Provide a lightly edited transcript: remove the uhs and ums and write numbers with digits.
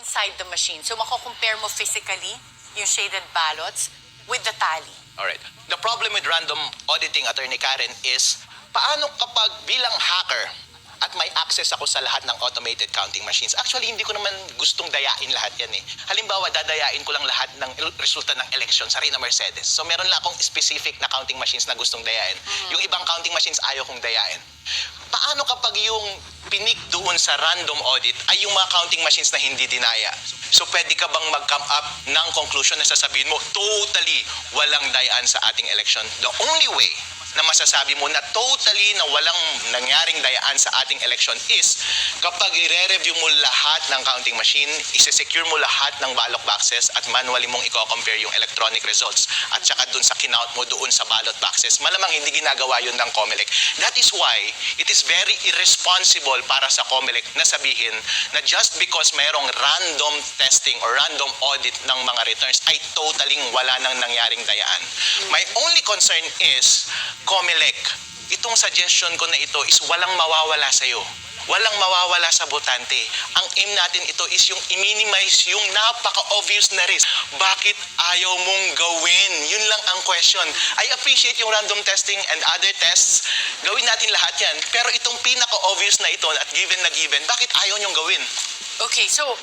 inside the machine. So mako-compare mo physically yung shaded ballots with the tally. Alright. The problem with random auditing, Attorney Karen, is paano kapag bilang hacker at may access ako sa lahat ng automated counting machines. Actually, hindi ko naman gustong dayain lahat yan eh. Halimbawa, dadayain ko lang lahat ng resulta ng election sa Reyna Mercedes. So meron lang akong specific na counting machines na gustong dayain. Yung ibang counting machines ayaw kong dayain. Paano kapag yung pinik doon sa random audit ay yung mga counting machines na hindi dinaya? So pwede ka bang mag-come up ng conclusion na sasabihin mo, totally walang dayaan sa ating election? The only way na masasabi mo na totally na walang nangyaring dayaan sa ating election is kapag i-review mo lahat ng counting machine, isi-secure mo lahat ng ballot boxes at manually mong i-compare yung electronic results at saka dun sa kinount mo doon sa ballot boxes. Malamang hindi ginagawa yun ng COMELEC. That is why it is very irresponsible para sa COMELEC na sabihin na just because mayroong random testing or random audit ng mga returns ay totally wala nang nangyaring dayaan. My only concern is COMELEC, itong suggestion ko na ito is walang mawawala sa'yo. Walang mawawala sa botante. Ang aim natin ito is yung i-minimize yung napaka-obvious na risk. Bakit ayaw mong gawin? Yun lang ang question. I appreciate yung random testing and other tests. Gawin natin lahat yan. Pero itong pinaka-obvious na ito at given na given, bakit ayaw nyong gawin? Okay, so